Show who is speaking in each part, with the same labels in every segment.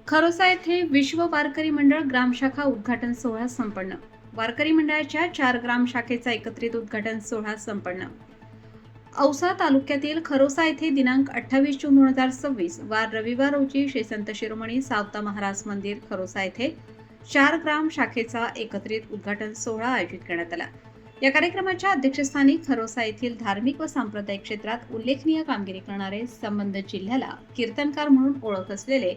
Speaker 1: खरोसा येथे विश्व वारकरी मंडळ ग्रामशाखा उद्घाटन सोहळा संपन्न. वारकरी मंडळाच्या 4 ग्रामशाखेचा एकत्रित उद्घाटन सोहळा संपन्न. औसा तालुक्यातील खरोसा येथे दिनांक 28 जून 2026 वार रविवार रोजी श्री संत शिरोमणी सावता महाराज मंदिर खरोसा येथे 4 ग्राम शाखेचा एकत्रित उद्घाटन सोहळा आयोजित करण्यात आला. या कार्यक्रमाच्या अध्यक्षस्थानी खरोसा येथील धार्मिक व सांप्रदायिक क्षेत्रात उल्लेखनीय कामगिरी करणारे संबंधित जिल्ह्याला कीर्तनकार म्हणून ओळख असलेले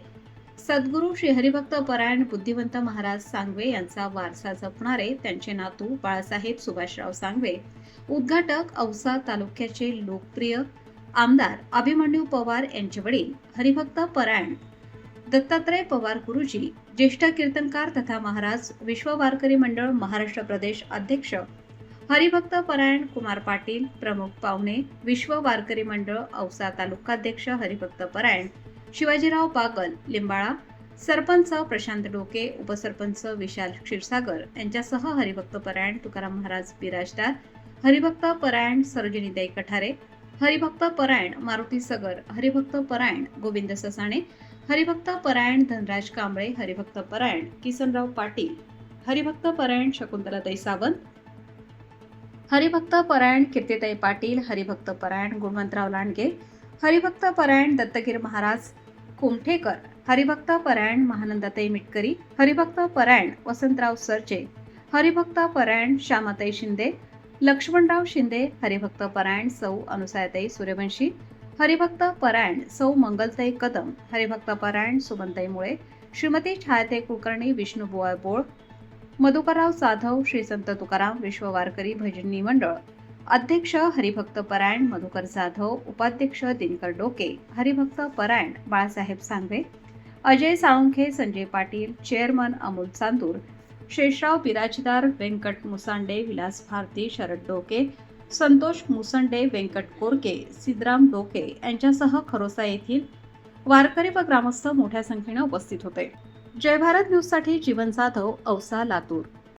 Speaker 1: सद्गुरू श्री हरिभक्त परायण बुद्धिवंत महाराज सांगवे यांचा वारसा जपणारे त्यांचे नातू बाळासाहेब सुभाषराव सांगवे, उद्घाटक औसा तालुक्याचे लोकप्रिय आमदार अभिमन्यू पवार यांचे वडील हरिभक्त परायण दत्तात्रय पवार गुरुजी, ज्येष्ठ कीर्तनकार तथा महाराज विश्व वारकरी मंडळ महाराष्ट्र प्रदेश अध्यक्ष हरिभक्त परायण कुमार पाटील, प्रमुख पाहुणे विश्व वारकरी मंडळ औसा तालुकाध्यक्ष हरिभक्त परायण शिवाजीराव बागल लिंबाळा, सरपंच प्रशांत डोके, उपसरपंच विशाल क्षीरसागर यांच्यासह हरिभक्त परायण तुकाराम महाराज बिराजदार, हरिभक्त परायण सरोजिनीताई कठारे, हरिभक्त परायण मारुती सगर, हरिभक्त परायण गोविंद ससाणे, हरिभक्त परायण धनराज कांबळे, हरिभक्त परायण किसनराव पाटील, हरिभक्त परायण शकुंतलाताई सावंत, हरिभक्त परायण कीर्तिताई पाटील, हरिभक्त परायण गुणवंतराव लांडगे, हरिभक्त परायण दत्तगिर महाराज कुमठेकर, हरिभक्त परायण महानंदाताई मिटकरी, हरिभक्त परायण वसंतराव सरचे, हरिभक्त परायण श्यामाताई शिंदे, लक्ष्मणराव शिंदे, हरिभक्त परायण सौ अनुसायाताई सूर्यवंशी, हरिभक्त परायण सौ मंगलताई कदम, हरिभक्त परायण सुमनताई मुळे, श्रीमती छायाताई कुलकर्णी, विष्णुबुवा बोळ, मधुकरराव जाधव, श्री संत तुकाराम विश्व वारकरी भजनी मंडळ अध्यक्ष हरिभक्त परायण मधुकर जाधव, उपाध्यक्ष दिनकर डोके, हरिभक्त परायण बाळासाहेब सांगवे, अजय साळुंखे, संजय पाटील, चेअरमन अमोल चांदूर, शेषराव बिराजदार, व्यंकट मुसांडे, विलास भारती, शरद डोके, संतोष मुसंडे, व्यंकट कोरके, सिद्धराम डोके यांच्यासह खरोसा येथील वारकरी व ग्रामस्थ मोठ्या संख्येने उपस्थित होते. जय भारत न्यूजसाठी जीवन जाधव, औसा, लातूर.